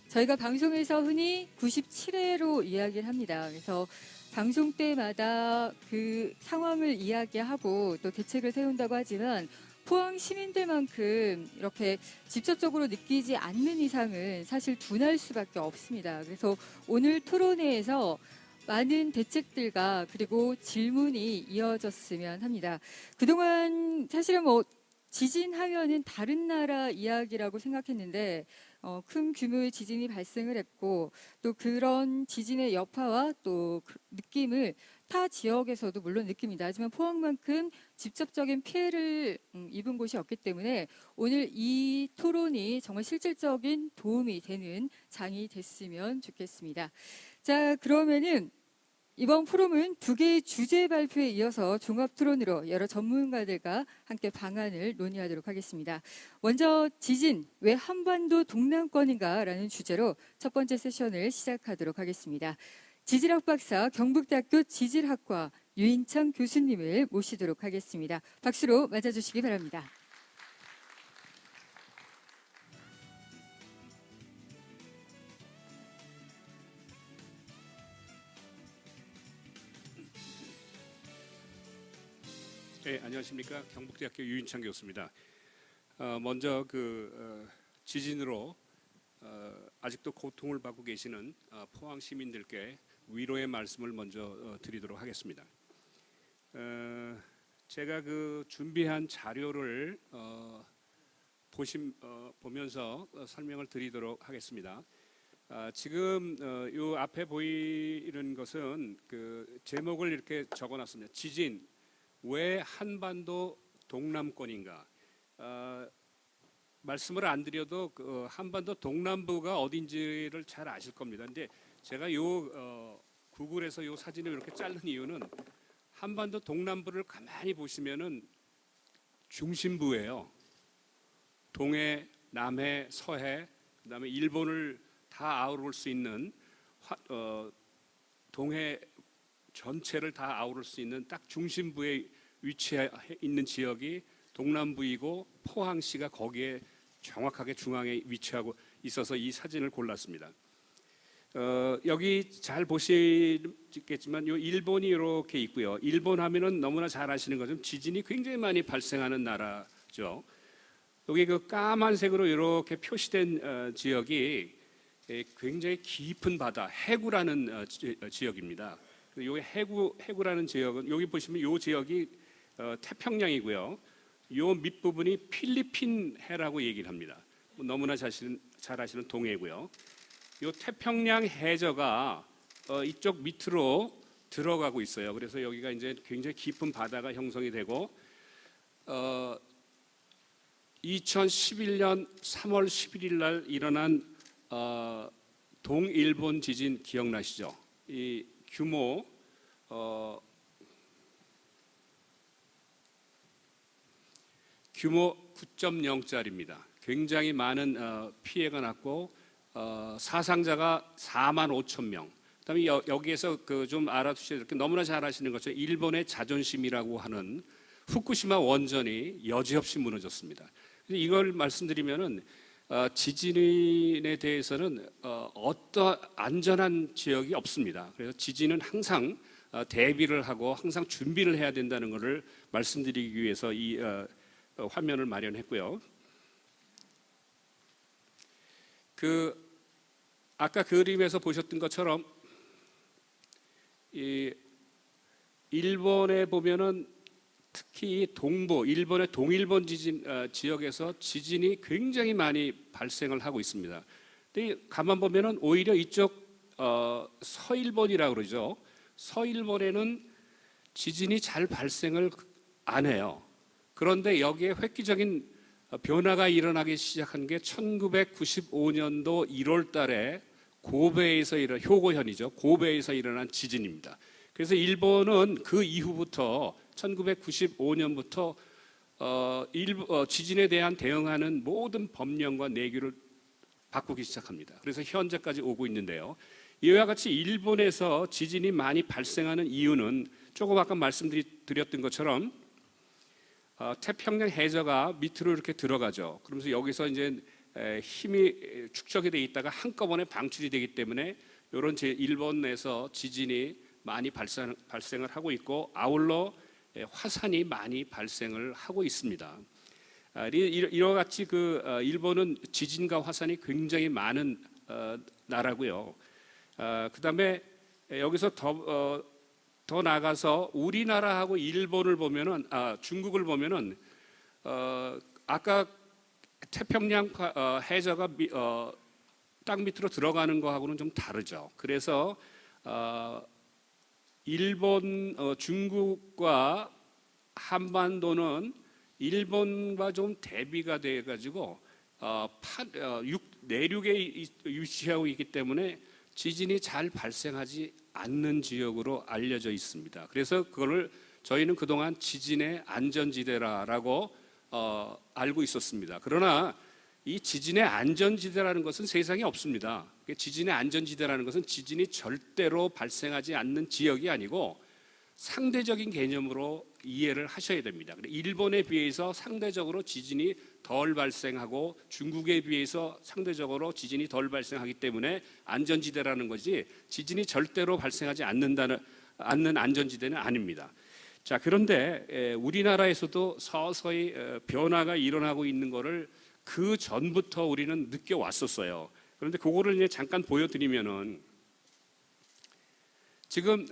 저희가 방송에서 흔히 97회로 이야기를 합니다. 그래서 방송 때마다 그 상황을 이야기하고 또 대책을 세운다고 하지만 포항 시민들만큼 이렇게 직접적으로 느끼지 않는 이상은 사실 둔할 수밖에 없습니다. 그래서 오늘 토론회에서 많은 대책들과 그리고 질문이 이어졌으면 합니다. 그동안 사실은 지진하면은 다른 나라 이야기라고 생각했는데 큰 규모의 지진이 발생을 했고 또 그런 지진의 여파와 또 느낌을 타 지역에서도 물론 느낍니다. 하지만 포항만큼 직접적인 피해를 입은 곳이 없기 때문에 오늘 이 토론이 정말 실질적인 도움이 되는 장이 됐으면 좋겠습니다. 자, 그러면은 이번 포럼은 두 개의 주제 발표에 이어서 종합 토론으로 여러 전문가들과 함께 방안을 논의하도록 하겠습니다. 먼저 지진, 왜 한반도 동남권인가 라는 주제로 첫 번째 세션을 시작하도록 하겠습니다. 지질학 박사 경북대학교 지질학과 유인창 교수님을 모시도록 하겠습니다. 박수로 맞아주시기 바랍니다. 네, 안녕하십니까. 경북대학교 유인창 교수입니다. 먼저 지진으로 아직도 고통을 받고 계시는 포항 시민들께 위로의 말씀을 먼저 드리도록 하겠습니다. 제가 준비한 자료를 보면서 설명을 드리도록 하겠습니다. 지금 이 앞에 보이는 것은 제목을 이렇게 적어놨습니다. 지진, 왜 한반도 동남권인가? 말씀을 안 드려도 한반도 동남부가 어딘지를 잘 아실 겁니다. 근데 제가 구글에서 이 사진을 이렇게 자른 이유는 한반도 동남부를 가만히 보시면은 중심부예요. 동해, 남해, 서해, 그다음에 일본을 다 아우를 수 있는 동해 전체를 다 아우를 수 있는 딱 중심부에 위치해 있는 지역이 동남부이고 포항시가 거기에 정확하게 중앙에 위치하고 있어서 이 사진을 골랐습니다. 여기 잘 보시겠지만 요 일본이 이렇게 있고요. 일본 하면은 너무나 잘 아시는 것처럼 지진이 굉장히 많이 발생하는 나라죠. 여기 까만색으로 이렇게 표시된 지역이 굉장히 깊은 바다, 해구라는 지역입니다. 요 해구라는 지역은 여기 보시면 요 지역이 태평양이고요. 요 밑부분이 필리핀 해라고 얘기를 합니다. 너무나 잘 아시는 동해고요. 요 태평양 해저가 이쪽 밑으로 들어가고 있어요. 그래서 여기가 이제 굉장히 깊은 바다가 형성이 되고 2011년 3월 11일 날 일어난 동일본 지진 기억나시죠? 이 규모 9.0짜리입니다. 굉장히 많은 피해가 났고 사상자가 4만 5천 명. 그다음에 여기에서 좀 알아두셔야 될 게 너무나 잘 아시는 것처럼 일본의 자존심이라고 하는 후쿠시마 원전이 여지없이 무너졌습니다. 이걸 말씀드리면은 지진에 대해서는 어떠한 안전한 지역이 없습니다. 그래서 지진은 항상 대비를 하고 항상 준비를 해야 된다는 것을 말씀드리기 위해서 이 화면을 마련했고요. 아까 그림에서 보셨던 것처럼 이 일본에 보면은 특히 동부, 일본의 동일본 지진 지역에서 지진이 굉장히 많이 발생을 하고 있습니다. 근데 가만 보면은 오히려 이쪽 서일본이라고 그러죠. 서일본에는 지진이 잘 발생을 안 해요. 그런데 여기에 획기적인 변화가 일어나기 시작한 게 1995년도 1월 달에 고베에서 효고현이죠. 고베에서 일어난 지진입니다. 그래서 일본은 그 이후부터 1995년부터 지진에 대한 대응하는 모든 법령과 내규를 바꾸기 시작합니다. 그래서 현재까지 오고 있는데요. 이와 같이 일본에서 지진이 많이 발생하는 이유는 조금 아까 말씀드렸던 것처럼 태평양 해저가 밑으로 이렇게 들어가죠. 그러면서 여기서 이제 힘이 축적이 돼 있다가 한꺼번에 방출이 되기 때문에 이런 일본에서 지진이 많이 발생을 하고 있고, 아울러 화산이 많이 발생을 하고 있습니다. 이와 같이 일본은 지진과 화산이 굉장히 많은 나라고요. 그다음에 여기서 더 나가서 우리나라하고 일본을 보면은, 중국을 보면은 아까 태평양 해저가 땅 밑으로 들어가는 거하고는 좀 다르죠. 그래서 일본, 중국과 한반도는 일본과 좀 대비가 돼가지고 내륙에 위치하고 있기 때문에 지진이 잘 발생하지 않는 지역으로 알려져 있습니다. 그래서 그거를 저희는 그동안 지진의 안전지대라고 알고 있었습니다. 그러나 이 지진의 안전지대라는 것은 세상에 없습니다. 지진의 안전지대라는 것은 지진이 절대로 발생하지 않는 지역이 아니고 상대적인 개념으로 이해를 하셔야 됩니다. 일본에 비해서 상대적으로 지진이 덜 발생하고 중국에 비해서 상대적으로 지진이 덜 발생하기 때문에 안전지대라는 거지, 지진이 절대로 발생하지 않는 안전지대는 아닙니다. 자, 그런데 우리나라에서도 서서히 변화가 일어나고 있는 것을 그 전부터 우리는 느껴왔었어요. 그런데 그거를 이제 잠깐 보여드리면은, 지금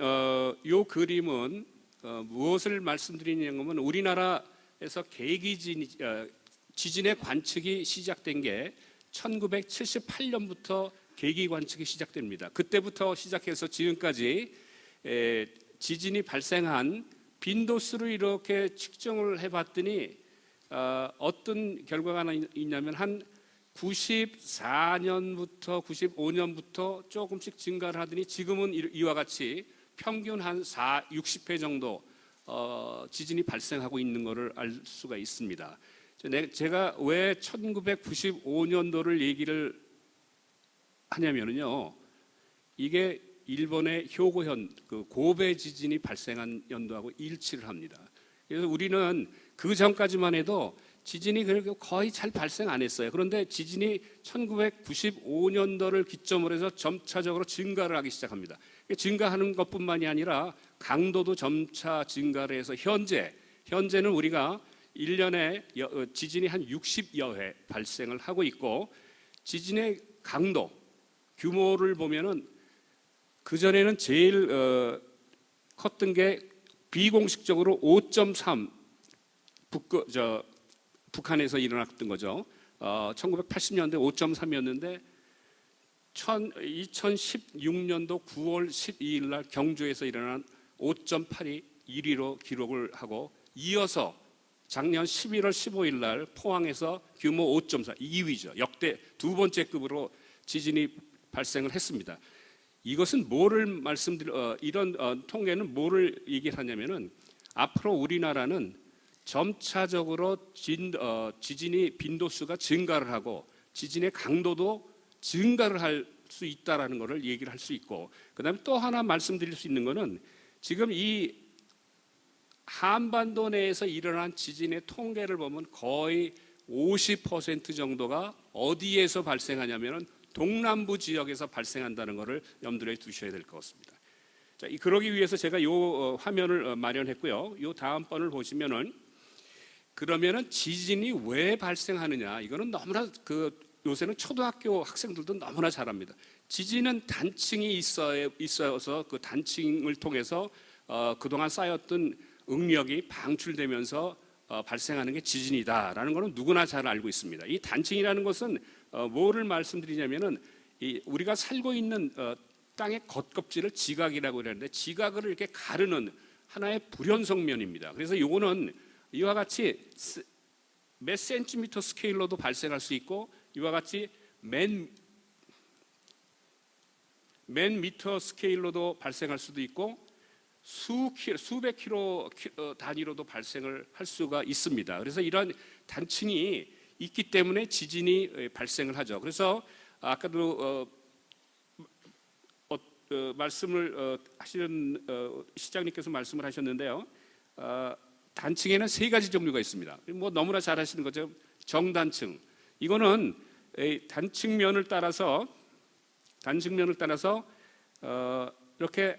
이 그림은 무엇을 말씀드리냐면, 우리나라에서 지진의 관측이 시작된 게 1978년부터 계기 관측이 시작됩니다. 그때부터 시작해서 지금까지 지진이 발생한 빈도수를 이렇게 측정을 해봤더니 어떤 결과가 있냐면, 한 94년부터 95년부터 조금씩 증가를 하더니 지금은 이와 같이 평균 한 60회 정도 지진이 발생하고 있는 것을 알 수가 있습니다. 제가 왜 1995년도를 얘기를 하냐면요, 이게 일본의 효고현, 고베 지진이 발생한 연도하고 일치를 합니다. 그래서 우리는 그 전까지만 해도 지진이 거의 잘 발생 안 했어요. 그런데 지진이 1995년도를 기점으로 해서 점차적으로 증가를 하기 시작합니다. 증가하는 것뿐만이 아니라 강도도 점차 증가를 해서 현재는 우리가 1년에 지진이 한 60여 회 발생을 하고 있고, 지진의 강도, 규모를 보면은 그전에는 제일 컸던 게 비공식적으로 5.3, 북한에서 일어났던 거죠. 1980년대 5.3이었는데 2016년도 9월 12일 날 경주에서 일어난 5.8이 1위로 기록을 하고, 이어서 작년 11월 15일 날 포항에서 규모 5.4, 2위죠. 역대 두 번째 급으로 지진이 발생을 했습니다. 이것은 이런 통계는 뭐를 얘기하냐면은, 앞으로 우리나라는 점차적으로 지진이 빈도수가 증가를 하고 지진의 강도도 증가를 할 수 있다라는 것을 얘기를 할 수 있고, 그다음에 또 하나 말씀드릴 수 있는 것은, 지금 이 한반도 내에서 일어난 지진의 통계를 보면 거의 50% 정도가 어디에서 발생하냐면은 동남부 지역에서 발생한다는 것을 염두에 두셔야 될 것 같습니다. 자, 그러기 위해서 제가 이 화면을 마련했고요. 이 다음 번을 보시면은, 그러면은 지진이 왜 발생하느냐? 이거는 너무나 요새는 초등학교 학생들도 너무나 잘 압니다. 지진은 단층이 있어서 그 단층을 통해서 그동안 쌓였던 응력이 방출되면서 발생하는 게 지진이다라는 것은 누구나 잘 알고 있습니다. 이 단층이라는 것은 뭐를 말씀드리냐면은, 우리가 살고 있는 땅의 겉껍질을 지각이라고 그러는데, 지각을 이렇게 가르는 하나의 불연성면입니다. 그래서 이거는 이와 같이 몇 센티미터 스케일로도 발생할 수 있고, 이와 같이 맨 미터 스케일로도 발생할 수도 있고, 수백 킬로 단위로도 발생을 할 수가 있습니다. 그래서 이런 단층이 있기 때문에 지진이 발생을 하죠. 그래서 아까도 말씀을 하시는 시장님께서 말씀을 하셨는데요. 단층에는 세 가지 종류가 있습니다. 뭐 너무나 잘 아시는 거죠. 정단층. 이거는 단층면을 따라서 이렇게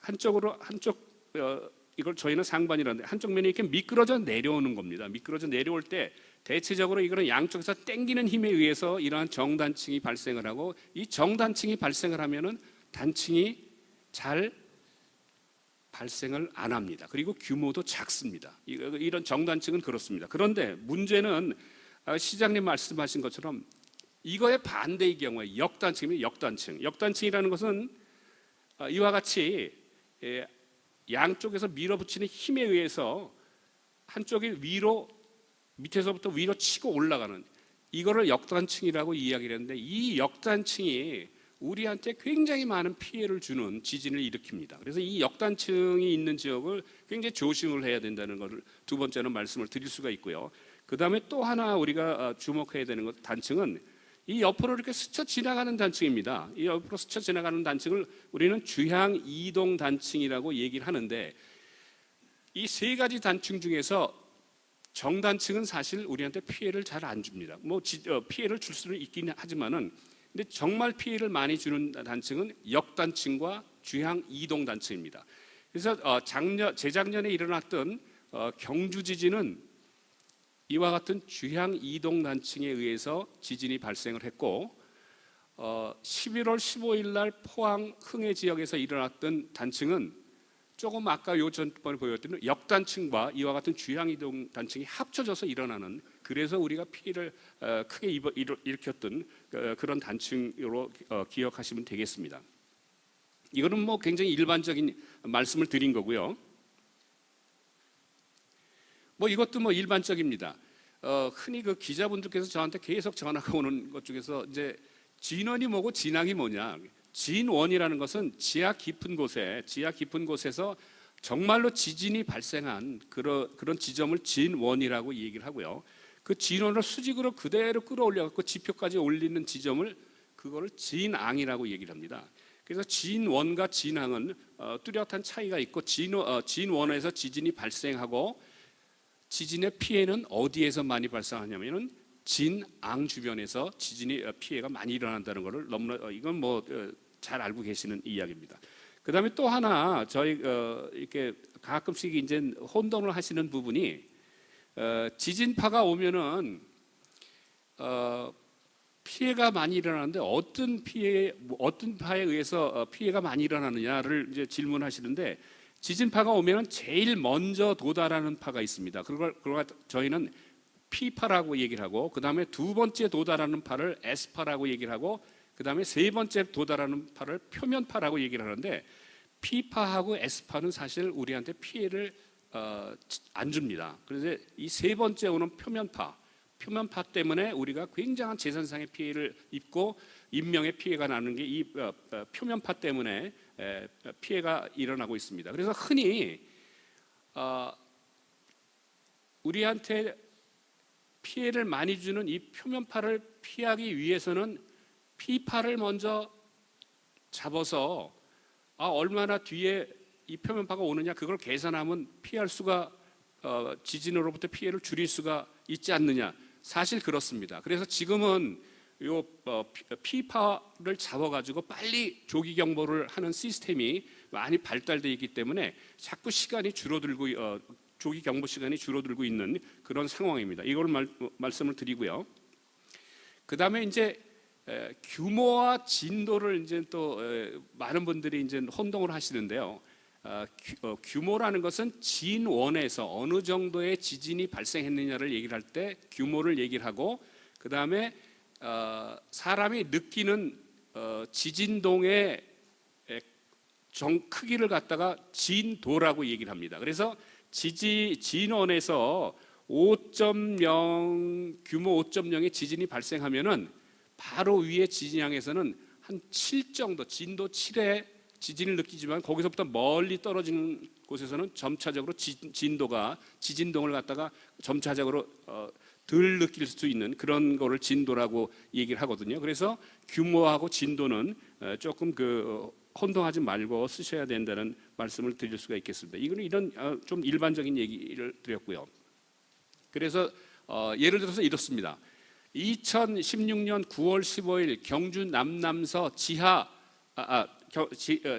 한쪽 이걸 저희는 상반이라는데 한쪽 면이 이렇게 미끄러져 내려오는 겁니다. 미끄러져 내려올 때 대체적으로 이거는 양쪽에서 당기는 힘에 의해서 이러한 정단층이 발생을 하고, 이 정단층이 발생을 하면은 단층이 잘 발생을 안 합니다. 그리고 규모도 작습니다. 이런 정단층은 그렇습니다. 그런데 문제는 시장님 말씀하신 것처럼 이거의 반대의 경우에 역단층입니다. 역단층이라는 것은 이와 같이 양쪽에서 밀어붙이는 힘에 의해서 한쪽이 밑에서부터 위로 치고 올라가는, 이거를 역단층이라고 이야기를 했는데, 이 역단층이 우리한테 굉장히 많은 피해를 주는 지진을 일으킵니다. 그래서 이 역단층이 있는 지역을 굉장히 조심을 해야 된다는 것을 두 번째는 말씀을 드릴 수가 있고요. 그 다음에 또 하나 우리가 주목해야 되는 것, 단층은 이 옆으로 이렇게 스쳐 지나가는 단층입니다. 이 옆으로 스쳐 지나가는 단층을 우리는 주향 이동 단층이라고 얘기를 하는데, 이 세 가지 단층 중에서 정단층은 사실 우리한테 피해를 잘 안 줍니다. 피해를 줄 수는 있긴 하지만은, 근데 정말 피해를 많이 주는 단층은 역단층과 주향 이동 단층입니다. 그래서 재작년에 일어났던 경주 지진은 이와 같은 주향 이동 단층에 의해서 지진이 발생을 했고, 11월 15일 날 포항 흥해 지역에서 일어났던 단층은 조금 아까 전번에 보였던 역단층과 이와 같은 주향 이동 단층이 합쳐져서 일어나는, 그래서 우리가 피해를 크게 일으켰던 그런 단층으로 기억하시면 되겠습니다. 이거는 뭐 굉장히 일반적인 말씀을 드린 거고요. 이것도 일반적입니다. 흔히 그 기자분들께서 저한테 계속 전화가 오는 것 중에서 이제 진원이 뭐고 진앙이 뭐냐. 진원이라는 것은 지하 깊은 곳에서 정말로 지진이 발생한 그런 지점을 진원이라고 얘기를 하고요. 그 진원을 수직으로 그대로 끌어올려갖고 지표까지 올리는 지점을, 그거를 진앙이라고 얘기를 합니다. 그래서 진원과 진앙은 뚜렷한 차이가 있고, 진원에서 지진이 발생하고 지진의 피해는 어디에서 많이 발생하냐면은 진앙 주변에서 지진이 피해가 많이 일어난다는 것을 너무나 이건 잘 알고 계시는 이야기입니다. 그 다음에 또 하나 저희 이렇게 가끔씩 이제 혼돈을 하시는 부분이, 지진파가 오면은 피해가 많이 일어나는데 어떤 파에 의해서 피해가 많이 일어나느냐를 이제 질문하시는데, 지진파가 오면은 제일 먼저 도달하는 파가 있습니다. 그걸 저희는 P파라고 얘기를 하고, 그 다음에 두 번째 도달하는 파를 S파라고 얘기를 하고, 그 다음에 세 번째 도달하는 파를 표면파라고 얘기를 하는데, P파하고 S파는 사실 우리한테 피해를 안 줍니다. 그래서 이 세 번째 오는 표면파 때문에 우리가 굉장한 재산상의 피해를 입고 인명의 피해가 나는 게 이 표면파 때문에 피해가 일어나고 있습니다. 그래서 흔히 우리한테 피해를 많이 주는 이 표면파를 피하기 위해서는 P파를 먼저 잡아서 얼마나 뒤에 이 표면파가 오느냐, 그걸 계산하면 피할 수가, 지진으로부터 피해를 줄일 수가 있지 않느냐. 사실 그렇습니다. 그래서 지금은 요 P파를 잡아가지고 빨리 조기 경보를 하는 시스템이 많이 발달되어 있기 때문에 자꾸 시간이 줄어들고, 조기 경보 시간이 줄어들고 있는 그런 상황입니다. 이걸 말씀을 드리고요. 그 다음에 이제 규모와 진도를 이제 또 많은 분들이 이제 혼동을 하시는데요. 규모라는 것은 진원에서 어느 정도의 지진이 발생했느냐를 얘기를 할 때 규모를 얘기를 하고, 그 다음에 사람이 느끼는 지진동의 크기를 갖다가 진도라고 얘기를 합니다. 그래서 진원에서 5.0 규모 5.0의 지진이 발생하면은 바로 위에 지진양에서는 한 7 정도, 진도 7의 지진을 느끼지만, 거기서부터 멀리 떨어지는 곳에서는 점차적으로 지진동을 갖다가 점차적으로 덜 느낄 수 있는 그런 거를 진도라고 얘기를 하거든요. 그래서 규모하고 진도는 조금 혼동하지 말고 쓰셔야 된다는 말씀을 드릴 수가 있겠습니다. 이거는 이런 좀 일반적인 얘기를 드렸고요. 그래서 예를 들어서 이렇습니다. 2016년 9월 15일 경주 남남서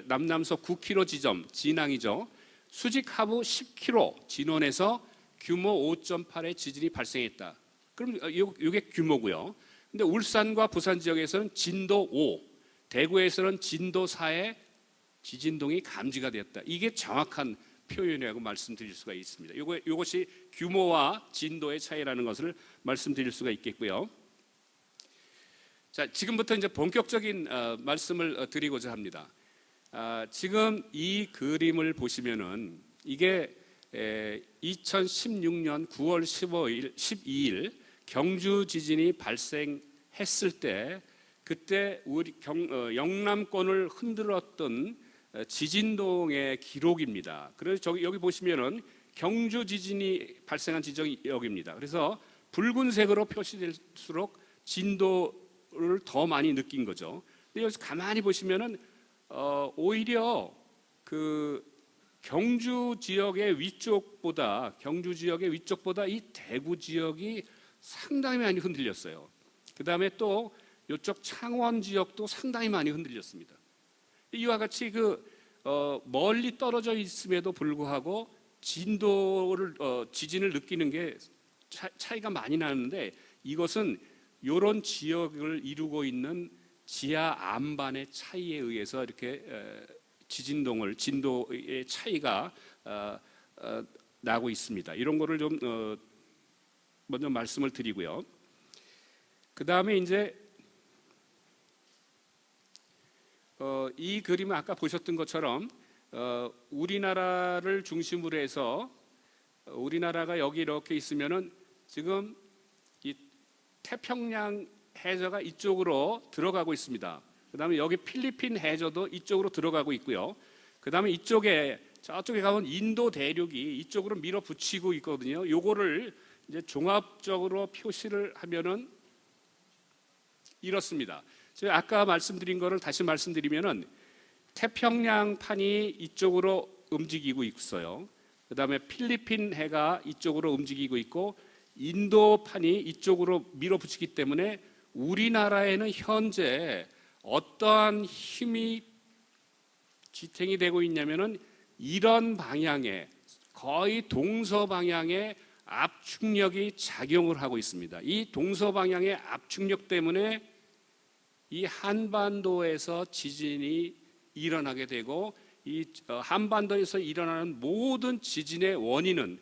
남남서 9km 지점 진앙이죠. 수직 하부 10km 진원에서 규모 5.8의 지진이 발생했다. 그럼 이게 규모고요. 근데 울산과 부산 지역에서는 진도 5, 대구에서는 진도 4의 지진동이 감지가 되었다. 이게 정확한 표현이라고 말씀드릴 수가 있습니다. 이것이 규모와 진도의 차이라는 것을 말씀드릴 수가 있겠고요. 자, 지금부터 이제 본격적인 말씀을 드리고자 합니다. 지금 이 그림을 보시면은 이게 2016년 9월 12일 경주 지진이 발생했을 때 그때 우리 영남권을 흔들었던 지진동의 기록입니다. 그래서 여기 보시면은 경주 지진이 발생한 지점이 여기입니다. 그래서 붉은색으로 표시될수록 진도를 더 많이 느낀 거죠. 근데 여기서 가만히 보시면은 오히려 그 경주 지역의 위쪽보다 이 대구 지역이 상당히 많이 흔들렸어요. 그 다음에 또 이쪽 창원 지역도 상당히 많이 흔들렸습니다. 이와 같이 멀리 떨어져 있음에도 불구하고 지진을 느끼는 게 차이가 많이 나는데 이것은 이런 지역을 이루고 있는 지하 안반의 차이에 의해서 이렇게 진도의 차이가 나고 있습니다. 이런 거를 좀 먼저 말씀을 드리고요. 그 다음에 이제 이 그림은 아까 보셨던 것처럼 우리나라를 중심으로 해서 우리나라가 여기 이렇게 있으면은 지금 이 태평양 해저가 이쪽으로 들어가고 있습니다. 그 다음에 여기 필리핀 해저도 이쪽으로 들어가고 있고요. 그 다음에 저쪽에 가면 인도 대륙이 이쪽으로 밀어붙이고 있거든요. 요거를 이제 종합적으로 표시를 하면은 이렇습니다. 제가 아까 말씀드린 거를 다시 말씀드리면은 태평양판이 이쪽으로 움직이고 있어요. 그 다음에 필리핀 해가 이쪽으로 움직이고 있고 인도판이 이쪽으로 밀어붙이기 때문에 우리나라에는 현재 어떠한 힘이 지탱이 되고 있냐면은 이런 방향에 거의 동서방향의 압축력이 작용을 하고 있습니다. 이 동서방향의 압축력 때문에 이 한반도에서 지진이 일어나게 되고 이 한반도에서 일어나는 모든 지진의 원인은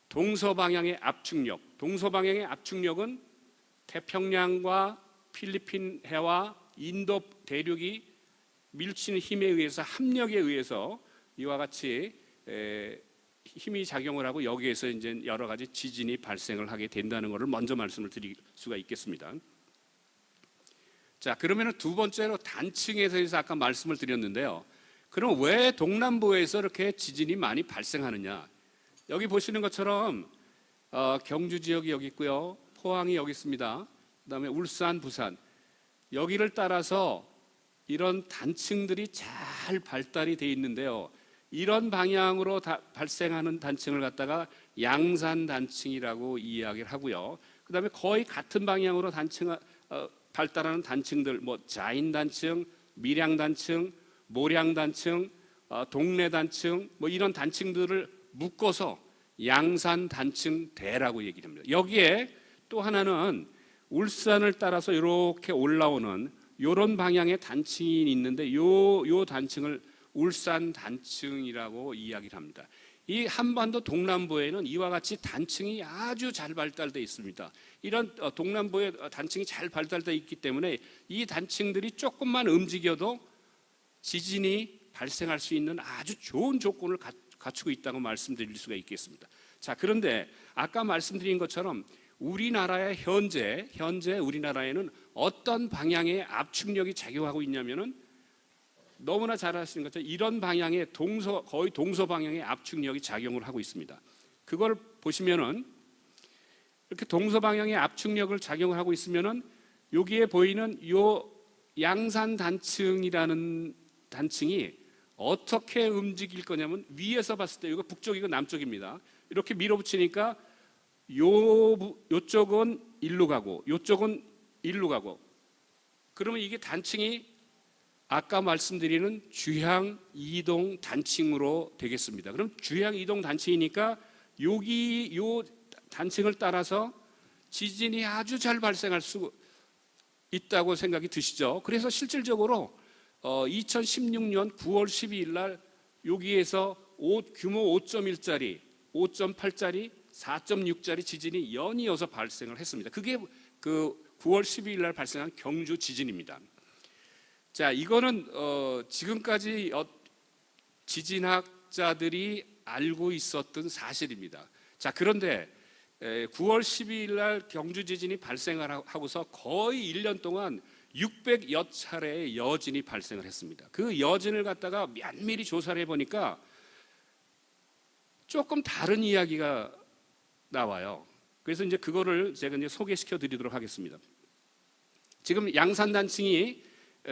동서방향의 압축력. 동서방향의 압축력은 태평양과 필리핀 해와 인도 대륙이 밀치는 힘에 의해서 합력에 의해서 이와 같이 힘이 작용을 하고 여기에서 이제 여러 가지 지진이 발생을 하게 된다는 것을 먼저 말씀을 드릴 수가 있겠습니다. 자, 그러면 두 번째로 단층에 대해서 아까 말씀을 드렸는데요. 그럼 왜 동남부에서 이렇게 지진이 많이 발생하느냐? 여기 보시는 것처럼 경주 지역이 여기 있고요. 포항이 여기 있습니다. 그다음에 울산, 부산 여기를 따라서 이런 단층들이 잘 발달이 되어 있는데요. 이런 방향으로 발생하는 단층을 갖다가 양산 단층이라고 이야기를 하고요. 그다음에 거의 같은 방향으로 발달하는 단층들, 뭐 자인 단층, 밀양 단층, 모량 단층, 동래 단층, 뭐 이런 단층들을 묶어서 양산 단층대라고 얘기를 합니다. 여기에 또 하나는 울산을 따라서 이렇게 올라오는 이런 방향의 단층이 있는데 요 단층을 울산 단층이라고 이야기를 합니다. 이 한반도 동남부에는 이와 같이 단층이 아주 잘 발달되어 있습니다. 이런 동남부에 단층이 잘 발달되어 있기 때문에 이 단층들이 조금만 움직여도 지진이 발생할 수 있는 아주 좋은 조건을 갖추고 있다고 말씀드릴 수가 있겠습니다. 자, 그런데 아까 말씀드린 것처럼 우리나라의 현재 우리나라에는 어떤 방향의 압축력이 작용하고 있냐면은 너무나 잘 아시는 것처럼 이런 방향의 거의 동서 방향의 압축력이 작용을 하고 있습니다. 그걸 보시면은 이렇게 동서 방향의 압축력을 작용을 하고 있으면은 여기에 보이는 요 양산 단층이라는 단층이 어떻게 움직일 거냐면 위에서 봤을 때 이거 북쪽이고 남쪽입니다. 이렇게 밀어붙이니까 요쪽은 일로 가고 요쪽은 일로 가고, 그러면 이게 단층이 아까 말씀드리는 주향 이동 단층으로 되겠습니다. 그럼 주향 이동 단층이니까 여기 요 단층을 따라서 지진이 아주 잘 발생할 수 있다고 생각이 드시죠? 그래서 실질적으로 2016년 9월 12일 날 여기에서 규모 5.1짜리, 5.8짜리, 4.6짜리 지진이 연이어서 발생을 했습니다. 그게 그 9월 12일 날 발생한 경주 지진입니다. 자, 이거는 지금까지 지진학자들이 알고 있었던 사실입니다. 자, 그런데 9월 12일 날 경주 지진이 발생을 하고서 거의 1년 동안 600여 차례의 여진이 발생을 했습니다. 그 여진을 갖다가 면밀히 조사를 해보니까 조금 다른 이야기가 나와요. 그래서 이제 그거를 제가 이제 소개시켜 드리도록 하겠습니다. 지금 양산 단층이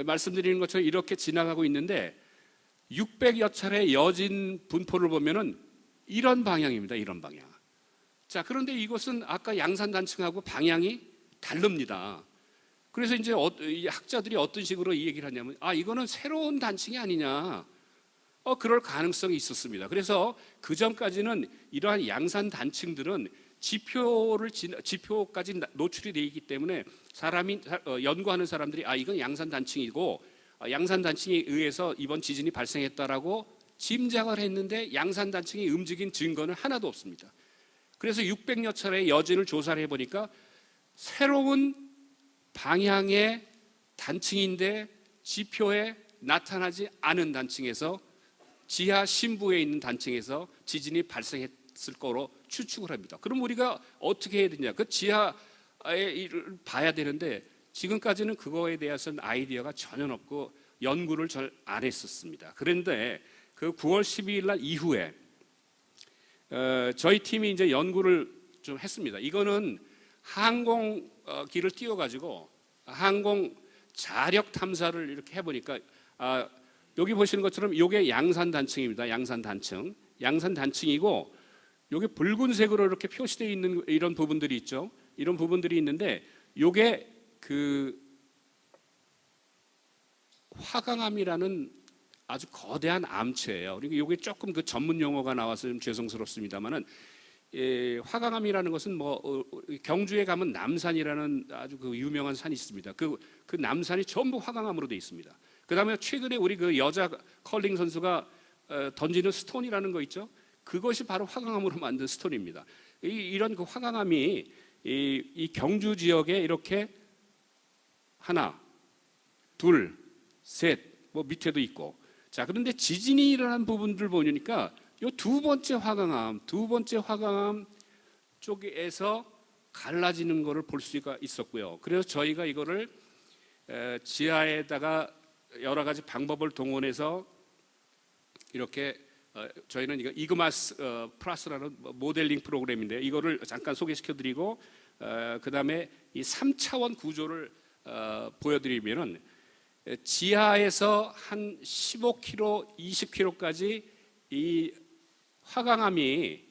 말씀드리는 것처럼 이렇게 지나가고 있는데 600여 차례 여진 분포를 보면은 이런 방향입니다. 이런 방향. 자, 그런데 이것은 아까 양산 단층하고 방향이 다릅니다. 그래서 이제 학자들이 어떤 식으로 이 얘기를 하냐면, 이거는 새로운 단층이 아니냐. 그럴 가능성이 있었습니다. 그래서 그 전까지는 이러한 양산 단층들은 지표까지 노출이 되어 있기 때문에 연구하는 사람들이 이건 양산 단층이고 양산 단층에 의해서 이번 지진이 발생했다라고 짐작을 했는데 양산 단층이 움직인 증거는 하나도 없습니다. 그래서 600여 차례의 여진을 조사를 해보니까 새로운 방향의 단층인데 지표에 나타나지 않은 단층에서 지하 심부에 있는 단층에서 지진이 발생했을 거로 추측을 합니다. 그럼 우리가 어떻게 해야 되냐? 그 지하에 봐야 되는데 지금까지는 그거에 대해서는 아이디어가 전혀 없고 연구를 잘 안 했었습니다. 그런데 그 9월 12일 날 이후에 저희 팀이 이제 연구를 좀 했습니다. 이거는 항공기를 띄워가지고 항공 자력 탐사를 이렇게 해보니까 여기 보시는 것처럼 이게 양산 단층입니다. 양산 단층. 양산 단층이고 여기 붉은색으로 이렇게 표시되어 있는 이런 부분들이 있죠. 이런 부분들이 있는데 이게 그 화강암이라는 아주 거대한 암체예요. 그리고 이게 조금 그 전문 용어가 나와서 좀 죄송스럽습니다만은 화강암이라는 것은 경주에 가면 남산이라는 아주 그 유명한 산이 있습니다. 그 남산이 전부 화강암으로 되어 있습니다. 그다음에 최근에 우리 그 여자 컬링 선수가 던지는 스톤이라는 거 있죠. 그것이 바로 화강암으로 만든 스톤입니다. 이런 그 화강암이 이 경주 지역에 이렇게 하나, 둘, 셋, 밑에도 있고. 자, 그런데 지진이 일어난 부분들 보니까 이 두 번째 화강암 쪽에서 갈라지는 것을 볼 수가 있었고요. 그래서 저희가 이거를 지하에다가 여러 가지 방법을 동원해서 이렇게 저희는 이거 이그마스 플러스라는 모델링 프로그램인데 이거를 잠깐 소개시켜드리고 그 다음에 이 3차원 구조를 보여드리면은 지하에서 한 15km, 20km까지 이 화강암이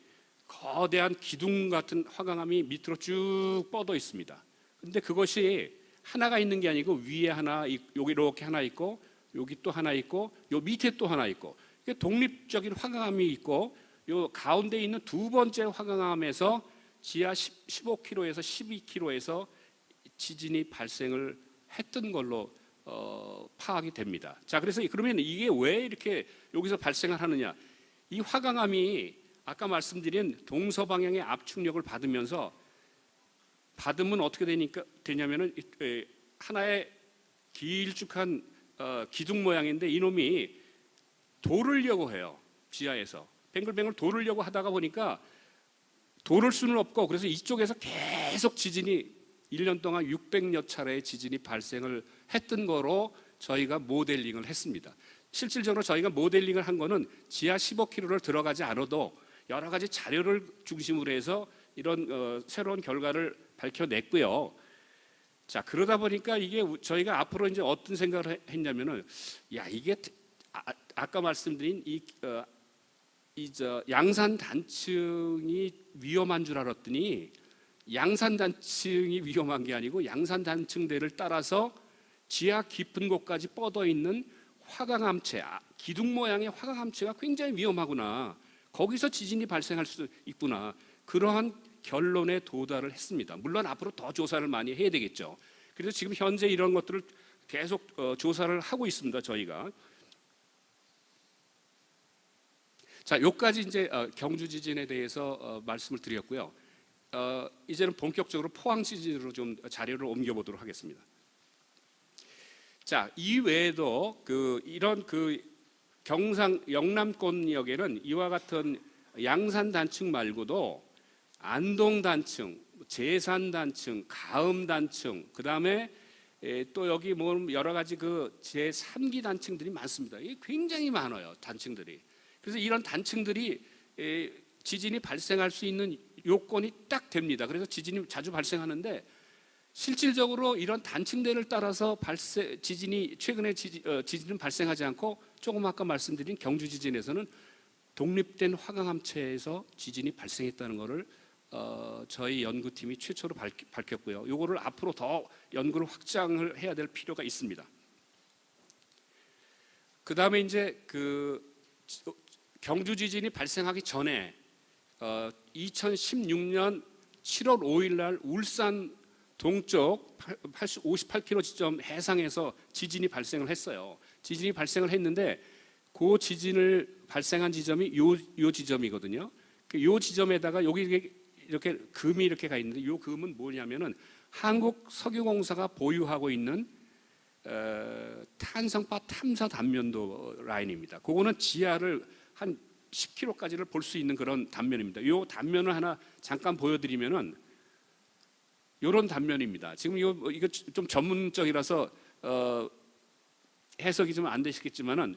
거대한 기둥 같은 화강암이 밑으로 쭉 뻗어 있습니다. 근데 그것이 하나가 있는 게 아니고 위에 하나, 여기 이렇게 하나 있고 여기 또 하나 있고 요 밑에 또 하나 있고 독립적인 화강암이 있고 요 가운데 있는 두 번째 화강암에서 지하 15km에서 12km에서 지진이 발생을 했던 걸로 파악이 됩니다. 자, 그래서 그러면 이게 왜 이렇게 여기서 발생을 하느냐? 이 화강암이 아까 말씀드린 동서방향의 압축력을 받으면 어떻게 되냐면은 하나의 길쭉한 기둥 모양인데 이놈이 도르려고 해요. 지하에서 뱅글뱅글 도르려고 하다가 보니까 도를 수는 없고 그래서 이쪽에서 계속 지진이 1년 동안 600여 차례의 지진이 발생을 했던 거로 저희가 모델링을 했습니다. 실질적으로 저희가 모델링을 한 거는 지하 15km를 들어가지 않아도 여러 가지 자료를 중심으로 해서 이런 새로운 결과를 밝혀냈고요. 자, 그러다 보니까 이게 저희가 앞으로 이제 어떤 생각을 했냐면은, 야, 이게 아까 말씀드린 양산 단층이 위험한 줄 알았더니 양산 단층이 위험한 게 아니고 양산 단층대를 따라서 지하 깊은 곳까지 뻗어 있는 화강암체, 기둥 모양의 화강암체가 굉장히 위험하구나. 거기서 지진이 발생할 수 있구나. 그러한 결론에 도달을 했습니다. 물론 앞으로 더 조사를 많이 해야 되겠죠. 그래서 지금 현재 이런 것들을 계속 조사를 하고 있습니다. 저희가. 자, 여기까지 이제 경주 지진에 대해서 말씀을 드렸고요. 이제는 본격적으로 포항 지진으로 좀 자료를 옮겨보도록 하겠습니다. 자, 이외에도 이런 경상 영남권역에는 이와 같은 양산 단층 말고도 안동 단층, 제산 단층, 가음 단층, 그 다음에 또 여기 뭐 여러 가지 제3기 단층들이 많습니다. 이게 굉장히 많아요, 단층들이. 그래서 이런 단층들이 지진이 발생할 수 있는 요건이 딱 됩니다. 그래서 지진이 자주 발생하는데 실질적으로 이런 단층대를 따라서 지진이 최근에 지진은 발생하지 않고 조금 아까 말씀드린 경주 지진에서는 독립된 화강암체에서 지진이 발생했다는 것을 저희 연구팀이 최초로 밝혔고요. 이거를 앞으로 더 연구를 확장을 해야 될 필요가 있습니다. 그 다음에 이제 경주 지진이 발생하기 전에 2016년 7월 5일 날 울산 동쪽 58km 지점 해상에서 지진이 발생을 했어요. 지진이 발생을 했는데 그 지진을 발생한 지점이 요 지점이거든요. 요 지점에다가 여기 이렇게 금이 이렇게 가 있는데 요 금은 뭐냐면은 한국석유공사가 보유하고 있는 탄성파 탐사 단면도 라인입니다. 그거는 지하를 한 10km까지를 볼 수 있는 그런 단면입니다. 요 단면을 하나 잠깐 보여드리면은 요런 단면입니다. 지금 이거 좀 전문적이라서 해석이 좀 안 되시겠지만은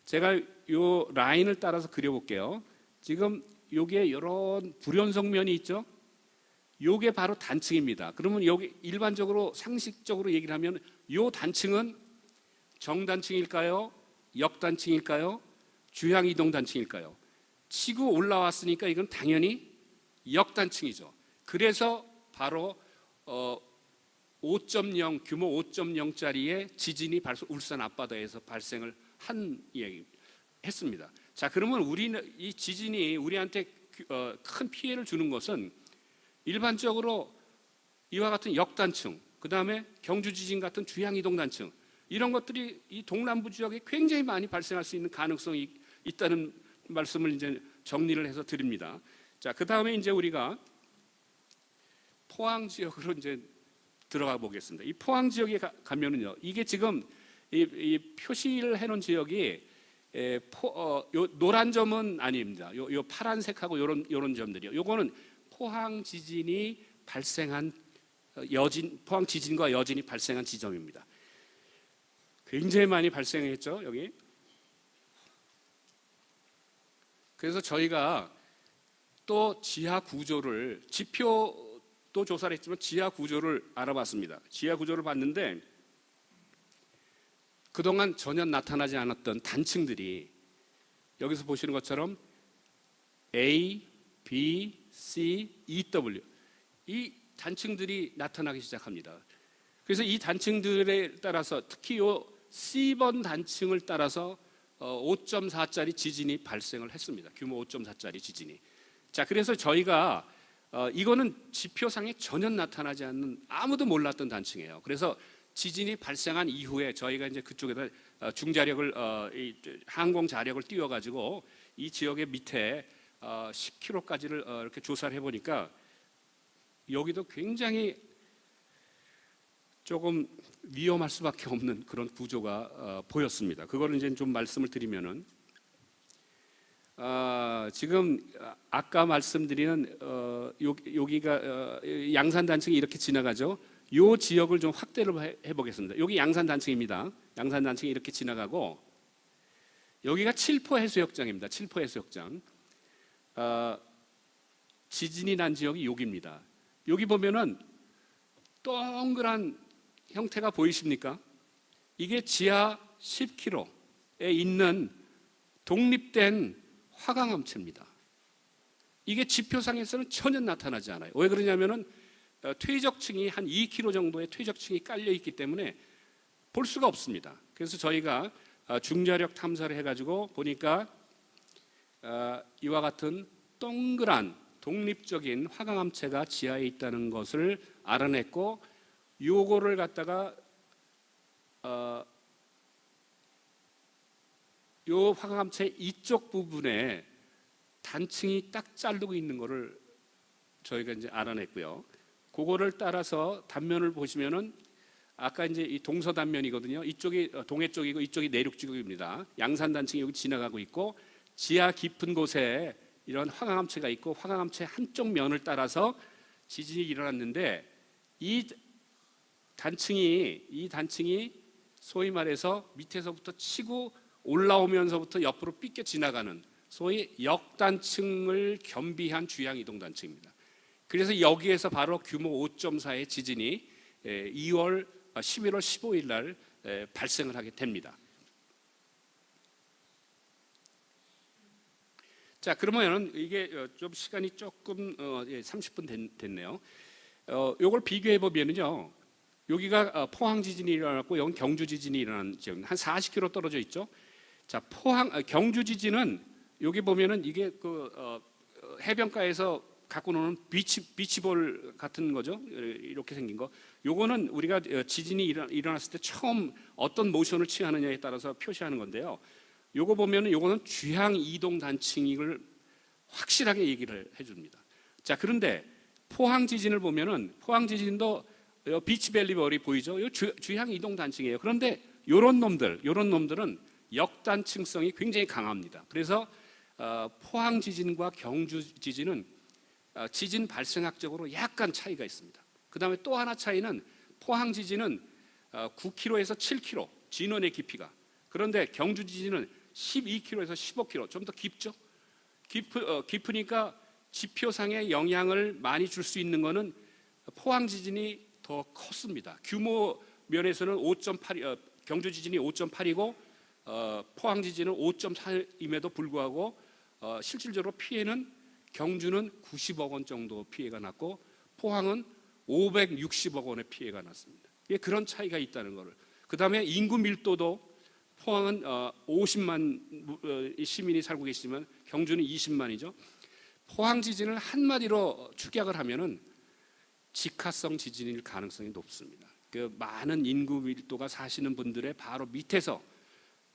제가 요 라인을 따라서 그려볼게요. 지금 요게 이런 불연성면이 있죠? 요게 바로 단층입니다. 그러면 여기 일반적으로 상식적으로 얘기를 하면 요 단층은 정단층일까요? 역단층일까요? 주향이동 단층일까요? 치고 올라왔으니까 이건 당연히 역단층이죠. 그래서 바로 5.0 규모 5.0짜리의 지진이 울산 앞바다에서 발생을 했습니다. 자, 그러면 우리는 이 지진이 우리한테 큰 피해를 주는 것은 일반적으로 이와 같은 역단층, 그 다음에 경주 지진 같은 주향이동 단층 이런 것들이 이 동남부 지역에 굉장히 많이 발생할 수 있는 가능성이 있다는 말씀을 이제 정리를 해서 드립니다. 자, 그 다음에 이제 우리가 포항 지역으로 이제 들어가 보겠습니다. 이 포항 지역에 가면은요, 이게 지금 이 표시를 해놓은 지역이 요 노란 점은 아닙니다. 요 파란색하고 요런 점들이요. 요거는 포항 지진이 발생한 포항 지진과 여진이 발생한 지점입니다. 굉장히 많이 발생했죠, 여기. 그래서 저희가 또 지하 구조를 지표도 조사를 했지만 지하 구조를 알아봤습니다. 지하 구조를 봤는데 그동안 전혀 나타나지 않았던 단층들이 여기서 보시는 것처럼 A, B, C, E, W 이 단층들이 나타나기 시작합니다. 그래서 이 단층들에 따라서 특히 이 C번 단층을 따라서 5.4짜리 지진이 발생을 했습니다. 규모 5.4짜리 지진이. 자, 그래서 저희가 이거는 지표상에 전혀 나타나지 않는 아무도 몰랐던 단층이에요. 그래서 지진이 발생한 이후에 저희가 이제 그쪽에다 중자력을 항공 자력을 띄워가지고 이 지역의 밑에 10km까지를 이렇게 조사를 해보니까 여기도 굉장히 조금 위험할 수밖에 없는 그런 구조가 보였습니다. 그거를 이제 좀 말씀을 드리면은 지금 아까 말씀드리는 여기가 양산 단층이 이렇게 지나가죠. 이 지역을 좀 확대를 해보겠습니다. 여기 양산 단층입니다. 양산 단층이 이렇게 지나가고 여기가 칠포 해수욕장입니다. 칠포 해수욕장. 지진이 난 지역이 여기입니다. 여기 보면은 동그란 형태가 보이십니까? 이게 지하 10km에 있는 독립된 화강암체입니다. 이게 지표상에서는 전혀 나타나지 않아요. 왜 그러냐면은 퇴적층이 한 2km 정도의 퇴적층이 깔려 있기 때문에 볼 수가 없습니다. 그래서 저희가 중자력 탐사를 해가지고 보니까 이와 같은 동그란 독립적인 화강암체가 지하에 있다는 것을 알아냈고, 요거를 갖다가 요 화강암체 이쪽 부분에 단층이 딱 자르고 있는 거를 저희가 이제 알아냈고요. 그거를 따라서 단면을 보시면은 아까 이제 이 동서단면이거든요. 이쪽이 동해 쪽이고 이쪽이 내륙 쪽입니다. 양산 단층이 여기 지나가고 있고, 지하 깊은 곳에 이런 화강암체가 있고, 화강암체 한쪽 면을 따라서 지진이 일어났는데, 이 단층이 소위 말해서 밑에서부터 치고 올라오면서부터 옆으로 삐껴 지나가는 소위 역단층을 겸비한 주양 이동 단층입니다. 그래서 여기에서 바로 규모 5.4의 지진이 11월 15일 날 발생을 하게 됩니다. 자, 그러면 이게 좀 시간이 조금 30분 됐네요. 요걸 비교해 보면은요, 여기가 포항 지진이 일어났고 여기 경주 지진이 일어난 지역 한 40km 떨어져 있죠. 자, 경주 지진은 여기 보면은 이게 해변가에서 갖고 노는 비치볼 같은 거죠. 이렇게 생긴 거. 요거는 우리가 지진이 일어났을 때 처음 어떤 모션을 취하느냐에 따라서 표시하는 건데요. 요거 보면은 요거는 주향 이동 단층을 확실하게 얘기를 해줍니다. 자, 그런데 포항 지진을 보면은 포항 지진도 비치밸리 벌이 보이죠. 요 주향 이동 단층이에요. 그런데 요런 놈들은 역단층성이 굉장히 강합니다. 그래서 포항 지진과 경주 지진은 지진 발생학적으로 약간 차이가 있습니다. 그 다음에 또 하나 차이는 포항 지진은 9km에서 7km 진원의 깊이가, 그런데 경주 지진은 12km에서 15km 좀 더 깊죠. 깊으니까 지표상의 영향을 많이 줄 수 있는 것은 포항 지진이 더 컸습니다. 규모 면에서는 5.8, 경주 지진이 5.8이고 포항 지진은 5.4임에도 불구하고 실질적으로 피해는 경주는 90억 원 정도 피해가 났고 포항은 560억 원의 피해가 났습니다. 이게 그런 차이가 있다는 거를. 그 다음에 인구 밀도도 포항은 50만 시민이 살고 계시지만 경주는 20만이죠. 포항 지진을 한마디로 축약을 하면은 직하성 지진일 가능성이 높습니다. 그 많은 인구 밀도가 사시는 분들의 바로 밑에서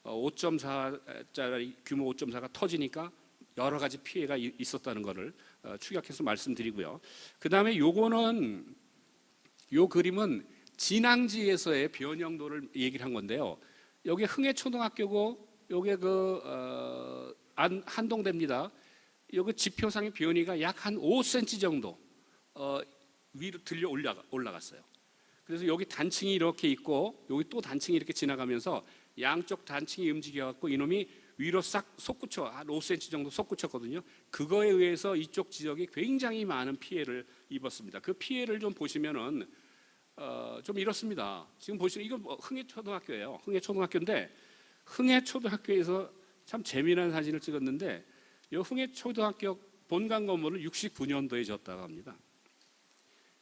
5.4짜리 규모 5.4가 터지니까 여러 가지 피해가 있었다는 것을 축약해서 말씀드리고요. 그 다음에 요 그림은 진앙지에서의 변형도를 얘기를 한 건데요. 여기 흥해초등학교고 요게 한동대입니다. 여기 지표상의 변이가 약 한 5cm 정도 위로 들려 올라갔어요. 그래서 여기 단층이 이렇게 있고 여기 또 단층이 이렇게 지나가면서 양쪽 단층이 움직여갖고 이놈이 위로 싹 솟구쳐 한 5cm 정도 솟구쳤거든요. 그거에 의해서 이쪽 지역이 굉장히 많은 피해를 입었습니다. 그 피해를 좀 보시면은 좀 이렇습니다. 지금 보시면 이건 흥해초등학교예요. 흥해초등학교인데 흥해초등학교에서 참 재미난 사진을 찍었는데 이 흥해초등학교 본관 건물을 69년도에 졌다고 합니다.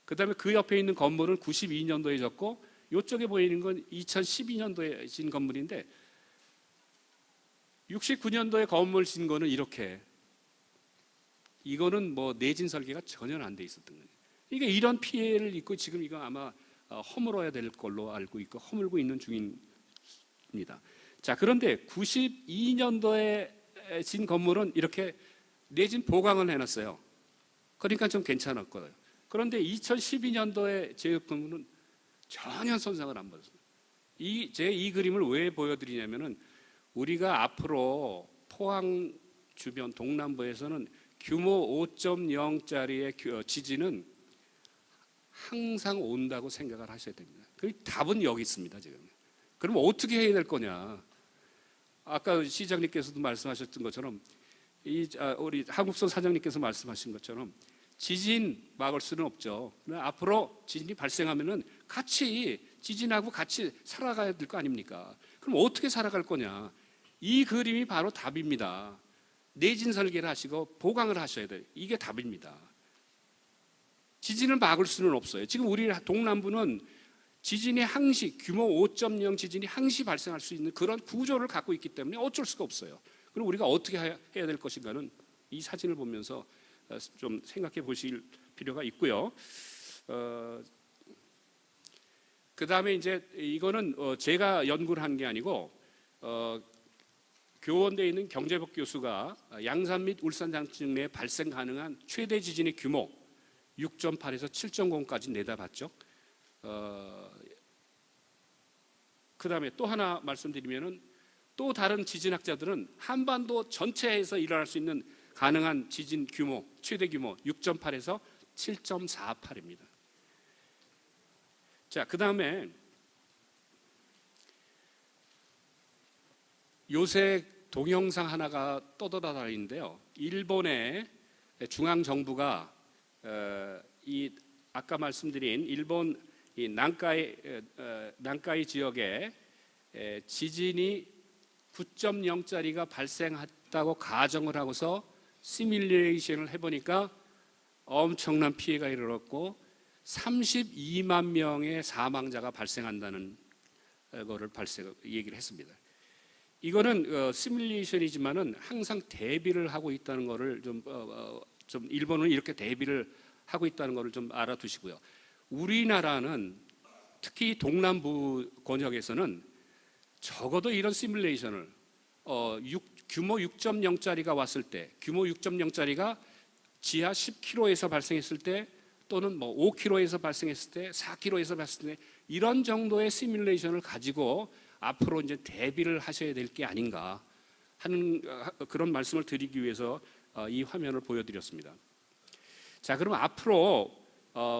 그 다음에 그 옆에 있는 건물은 92년도에 졌고 이쪽에 보이는 건 2012년도에 진 건물인데 69년도에 건물 진 거는 이렇게, 이거는 뭐 내진 설계가 전혀 안 돼 있었던 거예요. 그러니까 이런 피해를 입고 지금 이거 아마 허물어야 될 걸로 알고 있고 허물고 있는 중입니다. 자, 그런데 92년도에 진 건물은 이렇게 내진 보강을 해놨어요. 그러니까 좀 괜찮았거든요. 그런데 2012년도에 제 건물은 전혀 손상을 안 받았어요. 제가 이 그림을 왜 보여드리냐면은 우리가 앞으로 포항 주변 동남부에서는 규모 5.0짜리의 지진은 항상 온다고 생각을 하셔야 됩니다. 그 답은 여기 있습니다, 지금. 그럼 어떻게 해야 될 거냐? 아까 시장님께서도 말씀하셨던 것처럼 우리 한국소 사장님께서 말씀하신 것처럼 지진 막을 수는 없죠. 그러나 앞으로 지진이 발생하면은 지진하고 같이 살아가야 될 거 아닙니까? 그럼 어떻게 살아갈 거냐? 이 그림이 바로 답입니다. 내진 설계를 하시고 보강을 하셔야 돼요. 이게 답입니다. 지진을 막을 수는 없어요. 지금 우리 동남부는 지진이 항시 규모 5.0 지진이 항시 발생할 수 있는 그런 구조를 갖고 있기 때문에 어쩔 수가 없어요. 그럼 우리가 어떻게 해야 될 것인가는 이 사진을 보면서 좀 생각해 보실 필요가 있고요. 그 다음에 이제 이거는 제가 연구를 한 게 아니고 교원대에 있는 경제법 교수가 양산 및 울산 장층 내 발생 가능한 최대 지진의 규모 6.8에서 7.0까지 내다봤죠. 그 다음에 또 하나 말씀드리면은 또 다른 지진학자들은 한반도 전체에서 일어날 수 있는 가능한 지진 규모, 최대 규모 6.8에서 7.48입니다. 자, 그 다음에 요새 동영상 하나가 떠돌아다니는데요. 일본의 중앙정부가 이 아까 말씀드린 일본 이 난카이 지역에 지진이 9.0짜리가 발생했다고 가정을 하고서 시뮬레이션을 해보니까 엄청난 피해가 일어났고 32만 명의 사망자가 발생한다는 거를 얘기를 했습니다. 이거는 시뮬레이션이지만은 항상 대비를 하고 있다는 거를 좀 일본은 이렇게 대비를 하고 있다는 거를 좀 알아두시고요. 우리나라는 특히 동남부 권역에서는 적어도 이런 시뮬레이션을 규모 6.0짜리가 왔을 때, 규모 6.0짜리가 지하 10km에서 발생했을 때 또는 뭐 5km에서 발생했을 때, 4km에서 발생했을 때 이런 정도의 시뮬레이션을 가지고 앞으로 이제 대비를 하셔야 될 게 아닌가 하는 그런 말씀을 드리기 위해서 이 화면을 보여드렸습니다. 자, 그럼 앞으로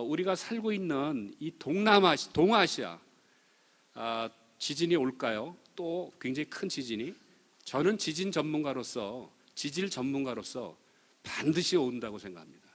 우리가 살고 있는 이 동아시아 지진이 올까요? 또 굉장히 큰 지진이? 저는 지질 전문가로서 반드시 온다고 생각합니다.